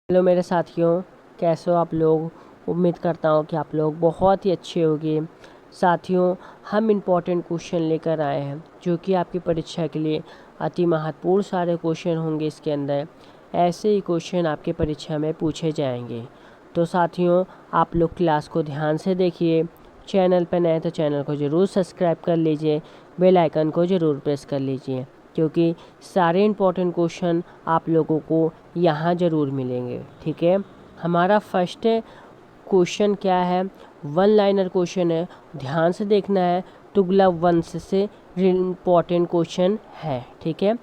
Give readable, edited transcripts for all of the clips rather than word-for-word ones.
Hello मेरे साथियों, कैसे हो आप लोग। उम्मीद करता हूँ कि आप लोग बहुत ही अच्छे होंगे। साथियों, हम इम्पोर्टेंट क्वेश्चन लेकर आए हैं जो कि आपकी परीक्षा के लिए अति महत्वपूर्ण सारे क्वेश्चन होंगे। इसके अंदर ऐसे ही क्वेश्चन आपके परीक्षा में पूछे जाएंगे। तो साथियों, आप लोग क्लास को ध्यान से देखिए। चैनल पर नए तो चैनल को ज़रूर सब्सक्राइब कर लीजिए, बेल आइकन को ज़रूर प्रेस कर लीजिए, क्योंकि सारे इम्पोर्टेंट क्वेश्चन आप लोगों को यहाँ ज़रूर मिलेंगे। ठीक है, हमारा फर्स्ट क्वेश्चन क्या है, वन लाइनर क्वेश्चन है, ध्यान से देखना है। तुगलक वंश से इम्पोर्टेंट क्वेश्चन है। ठीक है,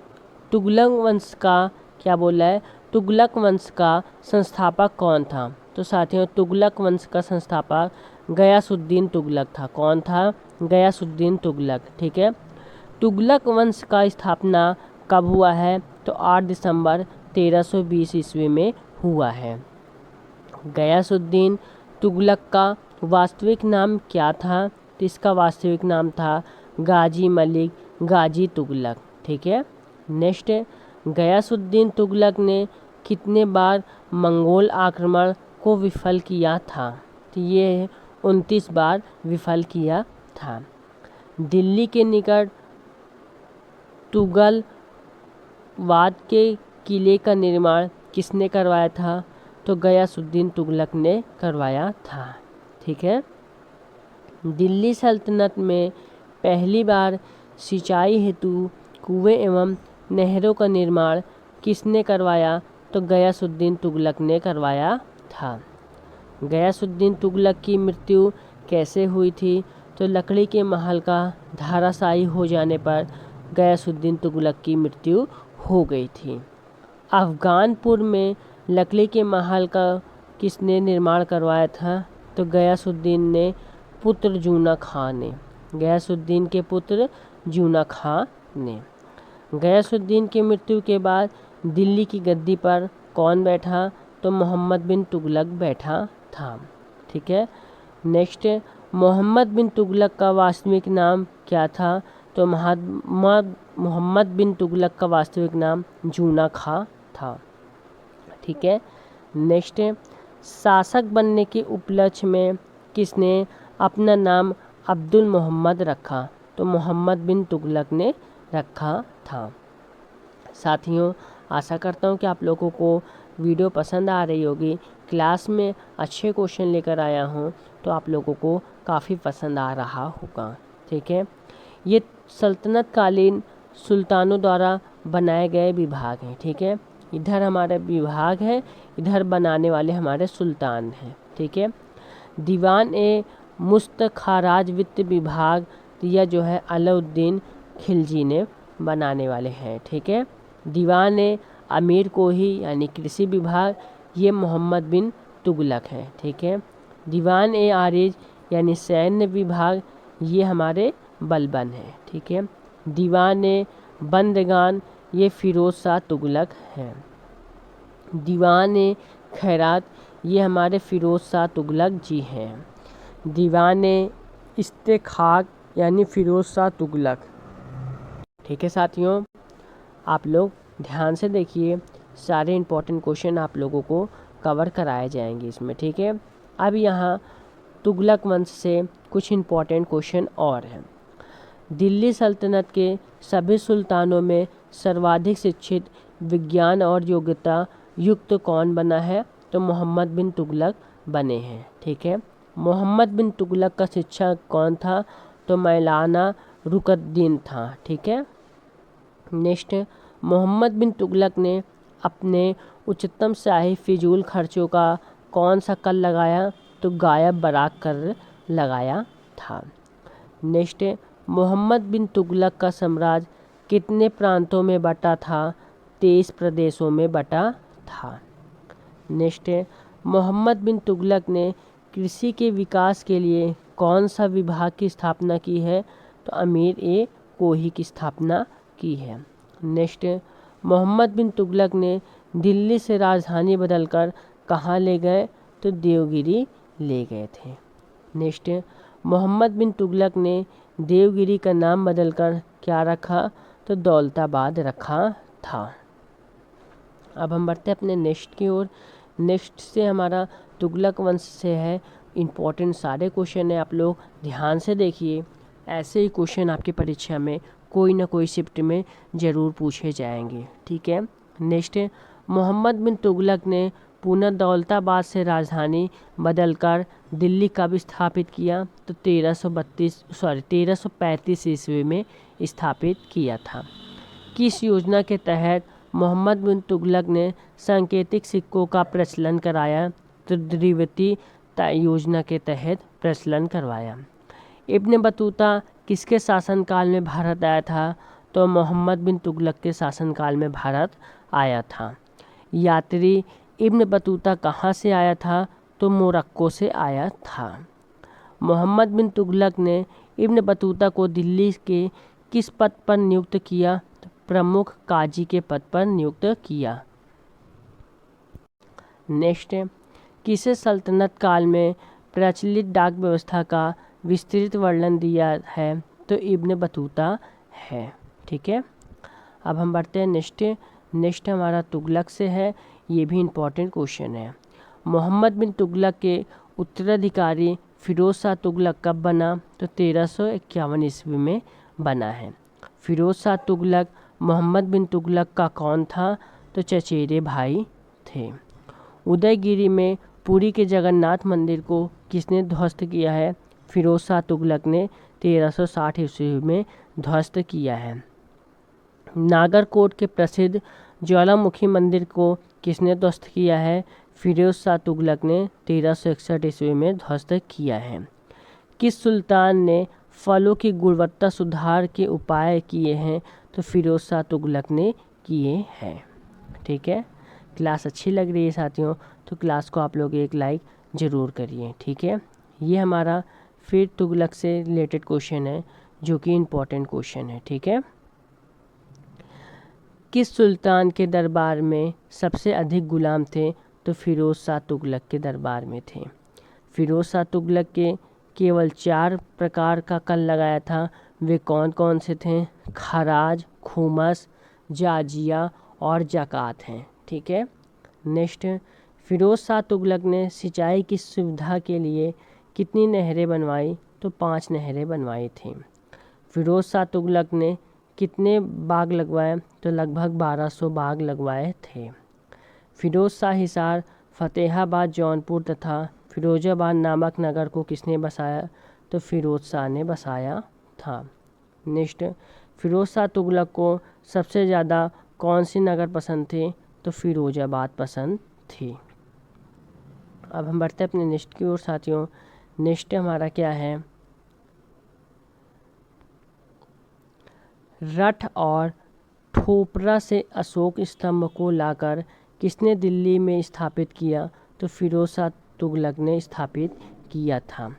तुगलक वंश का क्या बोला है, तुगलक वंश का संस्थापक कौन था। तो साथियों, तुगलक वंश का संस्थापक गयासुद्दीन तुगलक था। कौन था? गयासुद्दीन तुगलक। ठीक है, तुगलक वंश का स्थापना कब हुआ है? तो 8 दिसंबर 1320 ईस्वी में हुआ है। गयासुद्दीन तुगलक का वास्तविक नाम क्या था? तो इसका वास्तविक नाम था गाजी मलिक गाजी तुगलक। ठीक है, नेक्स्ट, गयासुद्दीन तुगलक ने कितने बार मंगोल आक्रमण को विफल किया था? तो ये 29 बार विफल किया था। दिल्ली के निकट तुगलवाद के किले का निर्माण किसने करवाया था? तो गयासुद्दीन तुगलक ने करवाया था। ठीक है, दिल्ली सल्तनत में पहली बार सिंचाई हेतु कुएं एवं नहरों का निर्माण किसने करवाया? तो गयासुद्दीन तुगलक ने करवाया था। गयासुद्दीन तुगलक की मृत्यु कैसे हुई थी? तो लकड़ी के महल का धराशायी हो जाने पर गयासुद्दीन तुगलक की मृत्यु हो गई थी। अफगानपुर में लकड़ी के महल का किसने निर्माण करवाया था? तो गयासुद्दीन ने पुत्र जूना खां ने। गयासुद्दीन के पुत्र जूना खां ने। गयासुद्दीन की मृत्यु के बाद दिल्ली की गद्दी पर कौन बैठा? तो मोहम्मद बिन तुगलक बैठा था। ठीक है, नेक्स्ट, मोहम्मद बिन तुगलक का वास्तविक नाम क्या था? तो मोहम्मद बिन तुगलक का वास्तविक नाम जूना खां था। ठीक है, नेक्स्ट, शासक बनने के उपलक्ष्य में किसने अपना नाम अब्दुल मोहम्मद रखा? तो मोहम्मद बिन तुगलक ने रखा था। साथियों, आशा करता हूँ कि आप लोगों को वीडियो पसंद आ रही होगी। क्लास में अच्छे क्वेश्चन लेकर आया हूँ तो आप लोगों को काफ़ी पसंद आ रहा होगा। ठीक है, ये सल्तनत कालीन सुल्तानों द्वारा बनाए गए विभाग हैं। ठीक है, इधर हमारा विभाग है, इधर बनाने वाले हमारे सुल्तान हैं। ठीक है, दीवान ए मुस्तखराज वित्त विभाग यह जो है अलाउद्दीन खिलजी ने बनाने वाले हैं। ठीक है, दीवान ए अमीर कोही यानी कृषि विभाग ये मोहम्मद बिन तुगलक है। ठीक है, दीवान ए आरिज यानी सैन्य विभाग ये हमारे बलबन है। ठीक है, दीवान ए बंदगान ये फिरोज शाह तुगलक हैं। दीवान ए खैरात ये हमारे फिरोज शाह तुगलक जी हैं। दीवान ए इस्तेखाक यानी फिरोज शाह तुगलक। ठीक है साथियों, आप लोग ध्यान से देखिए, सारे इम्पोर्टेंट क्वेश्चन आप लोगों को कवर कराए जाएंगे इसमें। ठीक है, अब यहाँ तुगलक वंश से कुछ इम्पोर्टेंट क्वेश्चन और हैं। दिल्ली सल्तनत के सभी सुल्तानों में सर्वाधिक शिक्षित विज्ञान और योग्यता युक्त कौन बना है? तो मोहम्मद बिन तुगलक बने हैं। ठीक है, मोहम्मद बिन तुगलक का शिक्षक कौन था? तो मौलाना रुकनुद्दीन था। ठीक है, नेक्स्ट, मोहम्मद बिन तुगलक ने अपने उच्चतम शाही फिजूल खर्चों का कौन सा कर लगाया? तो गायब बराक कर लगाया था। नेक्स्ट, मोहम्मद बिन तुगलक का साम्राज्य कितने प्रांतों में बटा था? 23 प्रदेशों में बटा था। नेक्स्ट, मोहम्मद बिन तुगलक ने कृषि के विकास के लिए कौन सा विभाग की स्थापना की है? तो अमीर ए कोही की स्थापना की है। नेक्स्ट, मोहम्मद बिन तुगलक ने दिल्ली से राजधानी बदलकर कहाँ ले गए? तो देवगिरी ले गए थे। नेक्स्ट, मोहम्मद बिन तुगलक ने देवगिरी का नाम बदलकर क्या रखा? तो दौलताबाद रखा था। अब हम बढ़ते हैं अपने नेक्स्ट की ओर। नेक्स्ट से हमारा तुगलक वंश से है। इम्पॉर्टेंट सारे क्वेश्चन है, आप लोग ध्यान से देखिए। ऐसे ही क्वेश्चन आपकी परीक्षा में कोई ना कोई शिफ्ट में ज़रूर पूछे जाएंगे, ठीक है। नेक्स्ट है, मोहम्मद बिन तुगलक ने पुनः दौलताबाद से राजधानी बदलकर दिल्ली कब स्थापित किया? तो 1335 ईस्वी में स्थापित किया था। किस योजना के तहत मोहम्मद बिन तुगलक ने सांकेतिक सिक्कों का प्रचलन कराया? तो द्वितीय योजना के तहत प्रचलन करवाया। इब्न बतूता किसके शासनकाल में भारत आया था? तो मोहम्मद बिन तुगलक के शासनकाल में भारत आया था। यात्री इब्न बतूता कहाँ से आया था? तो मोरक्को से आया था। मोहम्मद बिन तुगलक ने इब्न बतूता को दिल्ली के किस पद पर नियुक्त किया? तो प्रमुख काजी के पद पर नियुक्त किया। नेक्स्ट है, किसे सल्तनत काल में प्रचलित डाक व्यवस्था का विस्तृत वर्णन दिया है? तो इब्न बतूता है, ठीक है। अब हम बढ़ते हैं नेक्स्ट हमारा तुगलक से है। ये भी इम्पोर्टेंट क्वेश्चन है। मोहम्मद बिन तुगलक के उत्तराधिकारी फिरोज शाह तुगलक कब बना? तो 1351 ईस्वी में बना है। फिरोज शाह तुगलक मोहम्मद बिन तुगलक का कौन था? तो चचेरे भाई थे। उदयगिरी में पुरी के जगन्नाथ मंदिर को किसने ध्वस्त किया है? फिरोज शाह तुगलक ने 1360 ईस्वी में ध्वस्त किया है। नागरकोट के प्रसिद्ध ज्वालामुखी मंदिर को किसने ध्वस्त किया है? फिरोज शाह तुगलक ने 1361 ईस्वी में ध्वस्त किया है। किस सुल्तान ने फलों की गुणवत्ता सुधार के उपाय किए हैं? तो फिरोज शाह तुगलक ने किए हैं, ठीक है। क्लास अच्छी लग रही है साथियों, तो क्लास को आप लोग एक लाइक ज़रूर करिए, ठीक है। ये हमारा फिर तुगलक से रिलेटेड क्वेश्चन है, जो कि इम्पोर्टेंट क्वेश्चन है, ठीक है। किस सुल्तान के दरबार में सबसे अधिक गुलाम थे? तो फिरोज शाह तुगलक के दरबार में थे। फिरोज शाह तुगलक के केवल 4 प्रकार का कर लगाया था। वे कौन कौन से थे? खराज, खुमस, जाजिया और ज़कात हैं, ठीक है। नेक्स्ट, फिरोज शाह तुगलक ने सिंचाई की सुविधा के लिए कितनी नहरें बनवाई? तो 5 नहरें बनवाई थीं। फिरोज शाह तुगलक ने कितने बाग लगवाए? तो लगभग 1200 बाग लगवाए थे। फिरोज शाह हिसार, फतेहाबाद, जौनपुर तथा फिरोजाबाद नामक नगर को किसने बसाया? तो फिरोज शाह ने बसाया था। नेक्स्ट, फिरोज शाह तुगलक को सबसे ज़्यादा कौन सी नगर पसंद थी? तो फिरोजाबाद पसंद थी। अब हम बढ़ते हैं अपने नेक्स्ट की ओर साथियों। नेक्स्ट हमारा क्या है? रठ और ठोपरा से अशोक स्तंभ को लाकर किसने दिल्ली में स्थापित किया? तो फिरोज शाह तुगलक ने स्थापित किया था।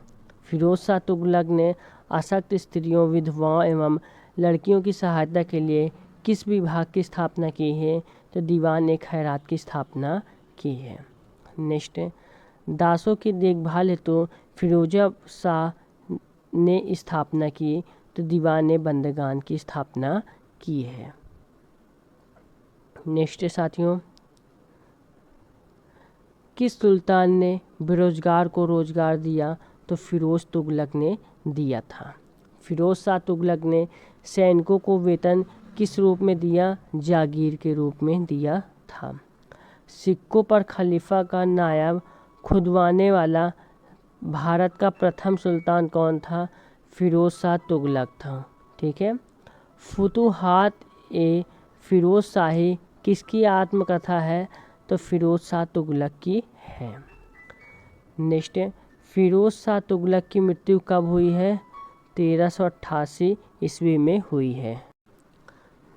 फिरोज शाह तुगलक ने अशक्त स्त्रियों, विधवाओं एवं लड़कियों की सहायता के लिए किस विभाग की स्थापना की है? तो दीवान ए खैरात की स्थापना की है। नेक्स्ट, दासों की देखभाल हेतु फिरोजा शाह ने स्थापना की। तो दीवान ए बंदगान की स्थापना की है। नेक्स्ट साथियों, किस सुल्तान ने बेरोजगार को रोजगार दिया? तो फिरोज तुगलक ने दिया था। फिरोज शाह तुगलक ने सैनिकों को वेतन किस रूप में दिया? जागीर के रूप में दिया था। सिक्कों पर खलीफा का नायब खुदवाने वाला भारत का प्रथम सुल्तान कौन था? फिरोज शाह तुगलक था, ठीक है। फुतुहात ए फिरोज शाही किसकी आत्मकथा है? तो फिरोज शाह तुगलक की है। नेक्स्ट, फिरोज शाह तुगलक की मृत्यु कब हुई है? 1388 ईस्वी में हुई है।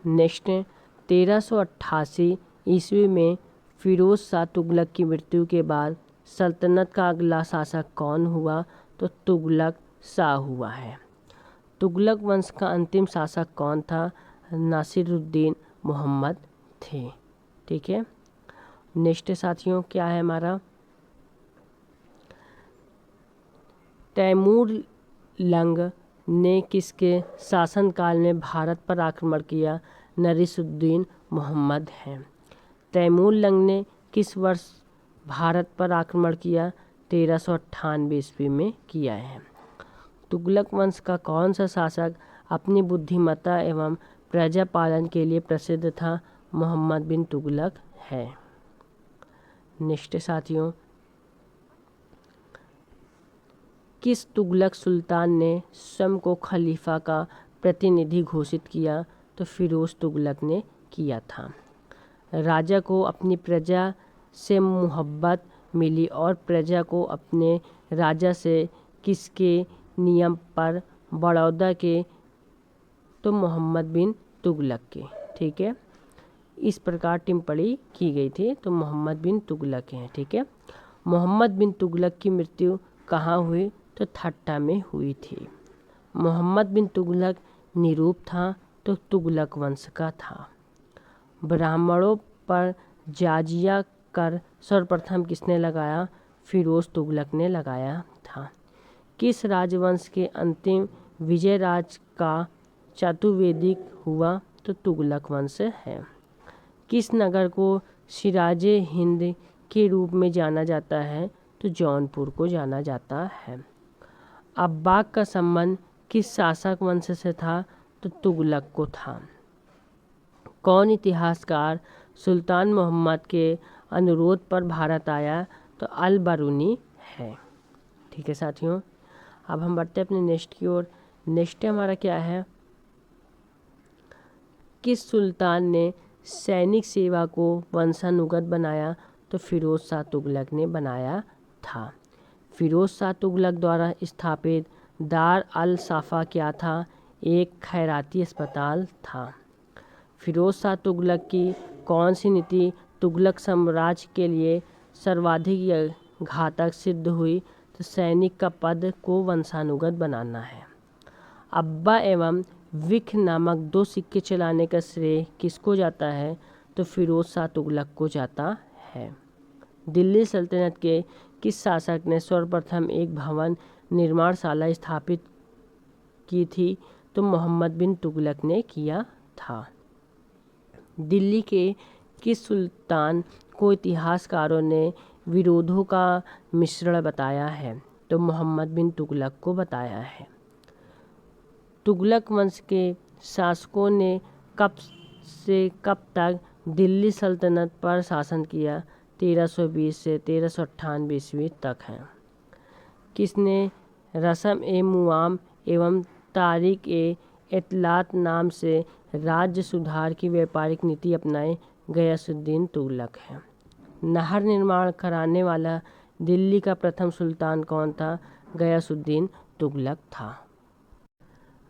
नेक्स्ट, 1388 ईस्वी में फिरोज शाह तुगलक की मृत्यु के बाद सल्तनत का अगला शासक कौन हुआ? तो तुगलक शाह हुआ है। तुगलक वंश का अंतिम शासक कौन था? नासिरुद्दीन मोहम्मद थे, ठीक है। नेक्स्ट साथियों क्या है हमारा? तैमूर लंग ने किसके शासनकाल में भारत पर आक्रमण किया? नसीरुद्दीन मोहम्मद हैं। तैमूर लंग ने किस वर्ष भारत पर आक्रमण किया? 1398 ईस्वी में किया है। तुगलक वंश का कौन सा शासक अपनी बुद्धिमत्ता एवं प्रजा पालन के लिए प्रसिद्ध था? मोहम्मद बिन तुगलक है। नेक्स्ट साथियों, किस तुगलक सुल्तान ने स्वयं को खलीफा का प्रतिनिधि घोषित किया? तो फिरोज तुगलक ने किया था। राजा को अपनी प्रजा से मोहब्बत मिली और प्रजा को अपने राजा से किसके नियम पर? बड़ौदा के। तो मोहम्मद बिन तुगलक के। ठीक है, इस प्रकार टिप्पणी की गई थी, तो मोहम्मद बिन तुगलक हैं। ठीक है, मोहम्मद बिन तुगलक की मृत्यु कहाँ हुई? तो ठट्टा में हुई थी। मोहम्मद बिन तुगलक निरूप था, तो तुगलक वंश का था। ब्राह्मणों पर जाजिया कर सर्वप्रथम किसने लगाया? फिरोज तुगलक ने लगाया था। किस राजवंश के अंतिम विजय राज का चतुर्वेदिक हुआ? तो तुगलक वंश है। किस नगर को सिराजे हिंद के रूप में जाना जाता है? तो जौनपुर को जाना जाता है। अब्बाक का संबंध किस शासक वंश से था? तो तुगलक को था। कौन इतिहासकार सुल्तान मोहम्मद के अनुरोध पर भारत आया? तो अल बरूनी है। ठीक है साथियों, अब हम बढ़ते हैं अपने नेक्स्ट की ओर। नेक्स्ट हमारा क्या है? किस सुल्तान ने सैनिक सेवा को वंशानुगत बनाया? तो फिरोज शाह तुगलक ने बनाया था। फिरोज शाह तुगलक द्वारा स्थापित दार अल साफा क्या था? एक खैराती अस्पताल था। फिरोज शाह तुगलक की कौन सी नीति तुगलक साम्राज्य के लिए सर्वाधिक घातक सिद्ध हुई? तो सैनिक का पद को वंशानुगत बनाना है। अब्बा एवं विख नामक दो सिक्के चलाने का श्रेय किसको जाता है? तो फिरोज शाह तुगलक को जाता है। दिल्ली सल्तनत के किस शासक ने सर्वप्रथम एक भवन निर्माणशाला स्थापित की थी? तो मोहम्मद बिन तुगलक ने किया था। दिल्ली के किस सुल्तान को इतिहासकारों ने विरोधों का मिश्रण बताया है? तो मोहम्मद बिन तुगलक को बताया है। तुगलक वंश के शासकों ने कब से कब तक दिल्ली सल्तनत पर शासन किया? 1320 से 1398 ईस्वी तक है। किसने रस्म ए मुआम एवं तारीख ए इतलात नाम से राज्य सुधार की व्यापारिक नीति अपनाई? गयासुद्दीन तुगलक है। नहर निर्माण कराने वाला दिल्ली का प्रथम सुल्तान कौन था? गयासुद्दीन तुगलक था।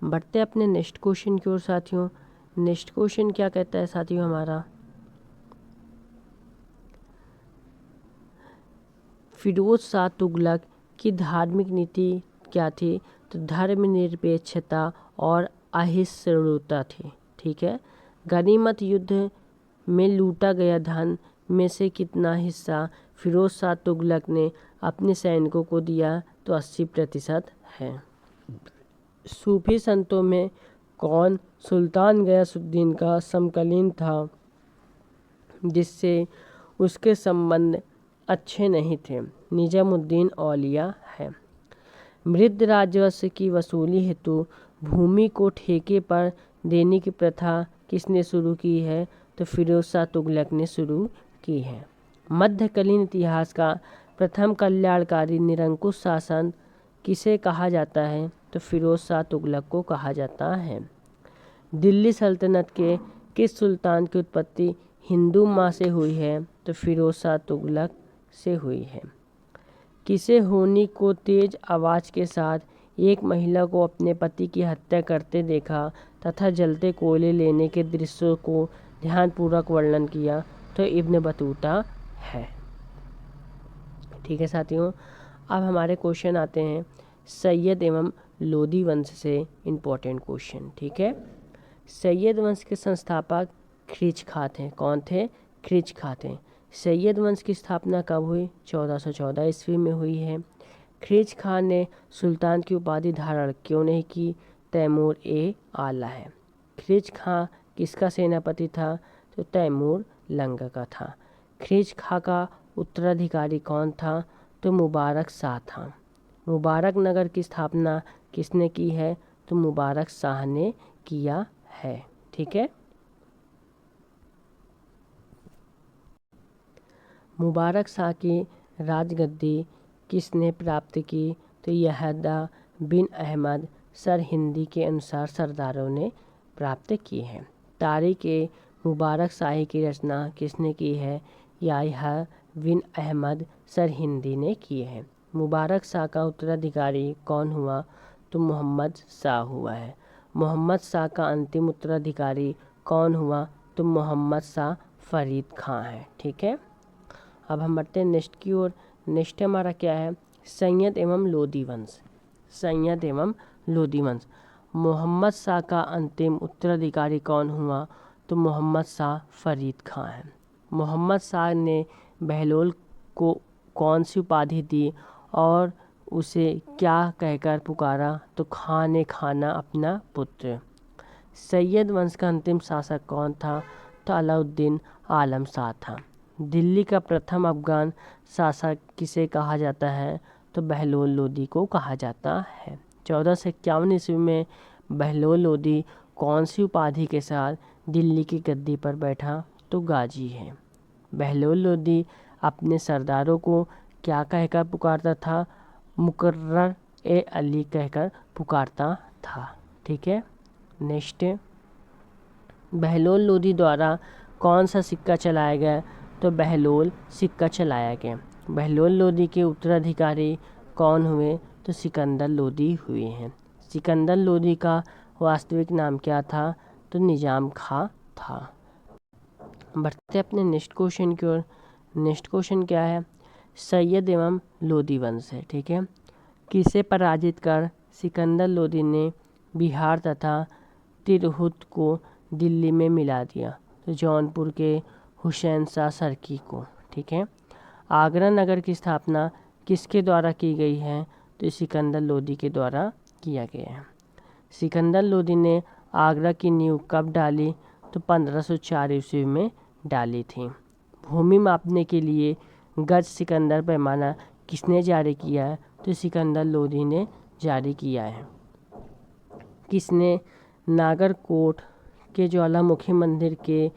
बढ़ते अपने नेक्स्ट क्वेश्चन की ओर साथियों। नेक्स्ट क्वेश्चन क्या कहता है साथियों हमारा? फिरोज शाह तुगलक की धार्मिक नीति क्या थी? तो धर्मनिरपेक्षता और अहिंसुता थी। ठीक है, गनीमत युद्ध में लूटा गया धन में से कितना हिस्सा फिरोज शाह तुगलक ने अपने सैनिकों को दिया? तो 80% है। सूफी संतों में कौन सुल्तान गयासुद्दीन का समकालीन था जिससे उसके संबंध अच्छे नहीं थे? निजामुद्दीन औलिया है। मृद राजस्व की वसूली हेतु भूमि को ठेके पर देने की प्रथा किसने शुरू की है? तो फिरोज शाह तुगलक ने शुरू की है। मध्यकालीन इतिहास का प्रथम कल्याणकारी निरंकुश शासन किसे कहा जाता है? तो फिरोज शाह तुगलक को कहा जाता है। दिल्ली सल्तनत के किस सुल्तान की उत्पत्ति हिंदू माँ से हुई है? तो फिरोज शाह तुगलक से हुई है। किसे होनी को तेज आवाज़ के साथ एक महिला को अपने पति की हत्या करते देखा तथा जलते कोयले लेने के दृश्यों को ध्यानपूर्वक वर्णन किया? तो इब्न बतूता है। ठीक है साथियों, अब हमारे क्वेश्चन आते हैं सैयद एवं लोदी वंश से इम्पोर्टेंट क्वेश्चन। ठीक है, सैयद वंश के संस्थापक ख्रीज खां थे। कौन थे? ख्रीज खां थे। सैयद वंश की स्थापना कब हुई? 1414 ईस्वी में हुई है। ख्रीज खां ने सुल्तान की उपाधि धारण क्यों नहीं की? तैमूर ए आला है। ख्रीज खां किसका सेनापति था? तो तैमूर लंग का था। ख्रीज खां का उत्तराधिकारी कौन था? तो मुबारक शाह था। मुबारक नगर की स्थापना किसने की है? तो मुबारक शाह ने किया है। ठीक है। मुबारक शाह की राजगद्दी किसने प्राप्त की? तो यहदा बिन अहमद सरहिंदी के अनुसार सरदारों ने प्राप्त की है। तारीख ए मुबारक शाही की रचना किसने की है? याह्या बिन अहमद सरहिंदी ने की है। मुबारक शाह का उत्तराधिकारी कौन हुआ? तो मोहम्मद शाह हुआ है। मोहम्मद शाह का अंतिम उत्तराधिकारी कौन हुआ? तो मोहम्मद शाह फरीद खां है। ठीक है। अब हम बढ़ते हैं नेक्स्ट की ओर। नेक्स्ट हमारा क्या है? सैयद एवं लोदी वंश। सैयद एवं लोदी वंश। मोहम्मद शाह का अंतिम उत्तराधिकारी कौन हुआ? तो मोहम्मद शाह फरीद खां है। मोहम्मद शाह ने बहलोल को कौन सी उपाधि दी और उसे क्या कहकर पुकारा? तो खां ने खाना अपना पुत्र। सैयद वंश का अंतिम शासक कौन था? तो अलाउद्दीन आलम शाह था। दिल्ली का प्रथम अफगान शासक किसे कहा जाता है? तो बहलोल लोदी को कहा जाता है। 1451 ईस्वी में बहलोल लोदी कौन सी उपाधि के साथ दिल्ली की गद्दी पर बैठा? तो गाजी है। बहलोल लोदी अपने सरदारों को क्या कहकर पुकारता था? मुकर्रर ए अली कहकर पुकारता था। ठीक है। नेक्स्ट, बहलोल लोदी द्वारा कौन सा सिक्का चलाया गया? तो बहलोल सिक्का चलाया गया। बहलोल लोदी के उत्तराधिकारी कौन हुए? तो सिकंदर लोदी हुए हैं। सिकंदर लोदी का वास्तविक नाम क्या था? तो निजाम खां था। बढ़ते अपने नेक्स्ट क्वेश्चन की ओर। नेक्स्ट क्वेश्चन क्या है? सैयद एवं लोदी वंश है। ठीक है। किसे पराजित कर सिकंदर लोदी ने बिहार तथा तिरहुत को दिल्ली में मिला दिया? तो जौनपुर के हुसैन शाह सरकी को। ठीक है। आगरा नगर की स्थापना किसके द्वारा की गई है? तो सिकंदर लोदी के द्वारा किया गया है। सिकंदर लोदी ने आगरा की नींव कब डाली? तो 1504 ईस्वी में डाली थी। भूमि मापने के लिए गज सिकंदर पैमाना किसने जारी किया है? तो सिकंदर लोदी ने जारी किया है। किसने नागरकोट के ज्वालामुखी मंदिर के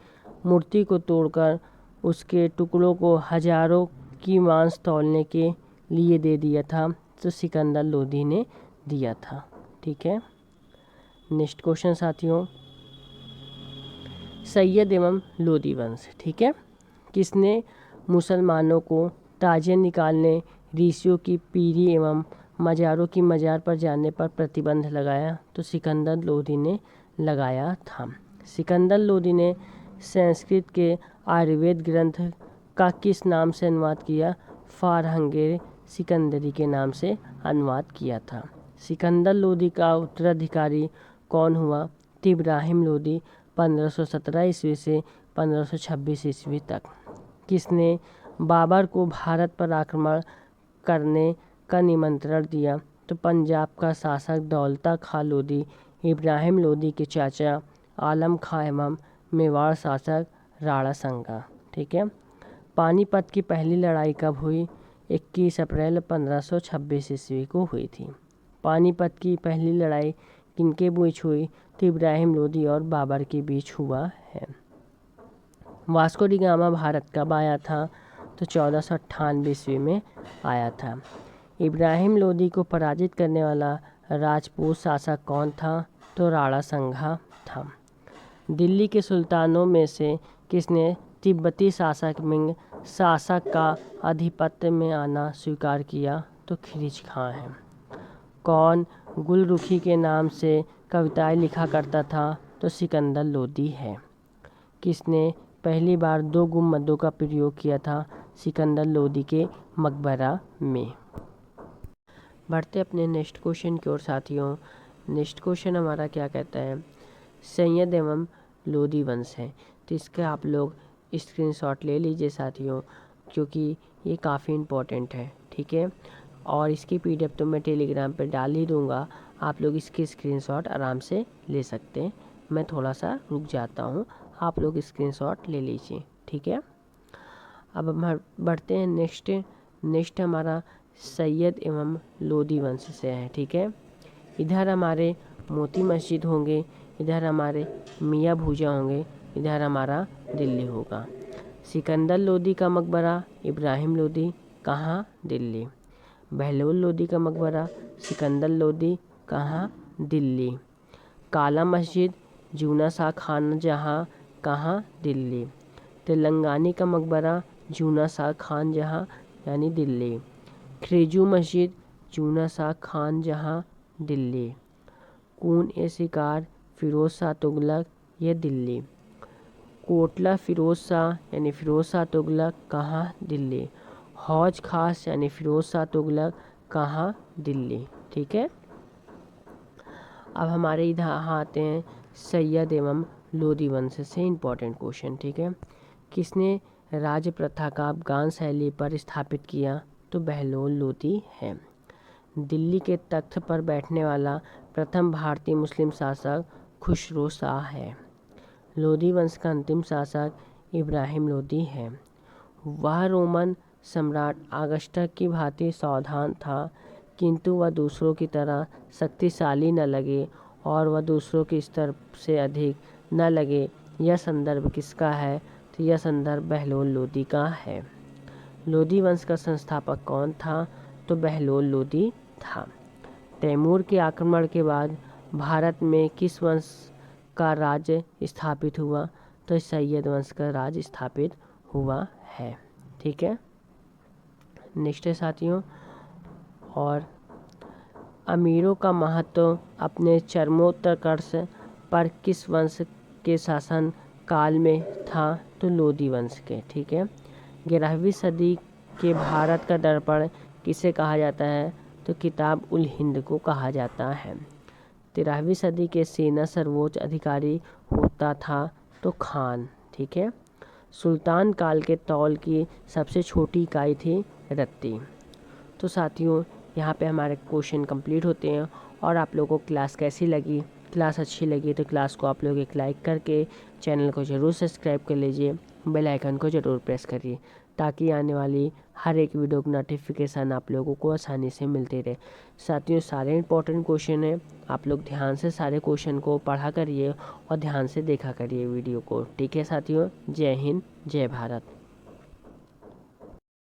मूर्ति को तोड़कर उसके टुकड़ों को हजारों की मांस तौलने के लिए दे दिया था? तो सिकंदर लोदी ने दिया था। ठीक है। नेक्स्ट क्वेश्चन साथियों, सैयद एवं लोदी वंश। ठीक है। किसने मुसलमानों को ताजिया निकालने, ऋषियों की पीरी एवं मज़ारों की मज़ार पर जाने पर प्रतिबंध लगाया? तो सिकंदर लोदी ने लगाया था। सिकंदर लोदी ने संस्कृत के आयुर्वेद ग्रंथ का किस नाम से अनुवाद किया? फारहंगे सिकंदरी के नाम से अनुवाद किया था। सिकंदर लोदी का उत्तराधिकारी कौन हुआ? तो इब्राहिम लोदी 1517 ईस्वी से 1526 ईस्वी तक। किसने बाबर को भारत पर आक्रमण करने का निमंत्रण दिया? तो पंजाब का शासक दौलता खां लोदी इब्राहिम लोदी के चाचा आलम खां एवं मेवाड़ शासक राणा संगा। ठीक है। पानीपत की पहली लड़ाई कब हुई? 21 अप्रैल 1526 ईस्वी को हुई थी। पानीपत की पहली लड़ाई किनके बीच हुई? तो इब्राहिम लोदी और बाबर के बीच हुआ है। वास्को डी गामा भारत कब आया था? तो 1498 ईस्वी में आया था। इब्राहिम लोदी को पराजित करने वाला राजपूत शासक कौन था? तो राणा संगा था। दिल्ली के सुल्तानों में से किसने तिब्बती शासक मिंग शासक का आधिपत्य में आना स्वीकार किया? तो खिरिज खां है। कौन गुलरुखी के नाम से कविताएं लिखा करता था? तो सिकंदर लोदी है। किसने पहली बार 2 गुंबदों का प्रयोग किया था? सिकंदर लोदी के मकबरा में। बढ़ते अपने नेक्स्ट क्वेश्चन की ओर साथियों। नेक्स्ट क्वेश्चन हमारा क्या कहता है? सैयद एवं लोदी वंश है। तो इसका आप लोग स्क्रीनशॉट ले लीजिए साथियों, क्योंकि ये काफ़ी इम्पोर्टेंट है। ठीक है। और इसकी पीडीएफ तो मैं टेलीग्राम पे डाल ही दूँगा, आप लोग इसकी स्क्रीनशॉट आराम से ले सकते हैं। मैं थोड़ा सा रुक जाता हूँ, आप लोग स्क्रीनशॉट ले लीजिए। ठीक है। अब हम बढ़ते हैं नेक्स्ट हमारा सैयद एवं लोदी वंश से है। ठीक है, इधर हमारे मोती मस्जिद होंगे, इधर हमारे मियाँ भूजा होंगे, इधर हमारा दिल्ली होगा। सिकंदर लोदी का मकबरा इब्राहिम लोदी, कहाँ? दिल्ली। बहलोल लोदी का मकबरा सिकंदर लोदी, कहाँ? दिल्ली। काला मस्जिद जूना शाह खान जहाँ, कहाँ? दिल्ली। तेलंगानी का मकबरा जूना शाह खान जहाँ यानी दिल्ली। खिरजू मस्जिद जूना शाह खान जहाँ, दिल्ली। कून ए शिकार फिरोज शाह तुगलक, यह दिल्ली। कोटला फिरोज शाह यानी फिरोज शाह तुगलक, कहाँ? दिल्ली। हौज खास यानी फिरोज शाह तुगलक, कहाँ? दिल्ली। ठीक है, अब हमारे इधर आते हैं सैयद एवं लोदी वंश से इम्पोर्टेंट क्वेश्चन। ठीक है, किसने राज प्रथा का अफगान शैली पर स्थापित किया? तो बहलोल लोदी है। दिल्ली के तख्त पर बैठने वाला प्रथम भारतीय मुस्लिम शासक खुसरो शाह है। लोदी वंश का अंतिम शासक इब्राहिम लोदी है। वह रोमन सम्राट अगस्टस की भांति सावधान था, किंतु वह दूसरों की तरह शक्तिशाली न लगे और वह दूसरों के स्तर से अधिक न लगे। यह संदर्भ किसका है? तो यह संदर्भ बहलोल लोदी का है। लोदी वंश का संस्थापक कौन था? तो बहलोल लोदी था। तैमूर के आक्रमण के बाद भारत में किस वंश का राज्य स्थापित हुआ? तो सैयद वंश का राज्य स्थापित हुआ है। ठीक है, नेक्स्ट है साथियों, और अमीरों का महत्व अपने चरमोत्कर्ष पर किस वंश के शासन काल में था? तो लोदी वंश के। ठीक है, 11वीं सदी के भारत का दर्पण किसे कहा जाता है? तो किताब उल हिंद को कहा जाता है। 13वीं सदी के सेना सर्वोच्च अधिकारी होता था तो खान। ठीक है, सुल्तान काल के तौल की सबसे छोटी इकाई थी रत्ती। तो साथियों, यहाँ पे हमारे क्वेश्चन कंप्लीट होते हैं। और आप लोगों को क्लास कैसी लगी? क्लास अच्छी लगी तो क्लास को आप लोग एक लाइक करके चैनल को ज़रूर सब्सक्राइब कर लीजिए, बेल आइकन को ज़रूर प्रेस करिए, ताकि आने वाली हर एक वीडियो की नोटिफिकेशन आप लोगों को आसानी से मिलती रहे। साथियों, सारे इंपॉर्टेंट क्वेश्चन हैं, आप लोग ध्यान से सारे क्वेश्चन को पढ़ा करिए और ध्यान से देखा करिए वीडियो को। ठीक है साथियों, जय हिंद, जय भारत।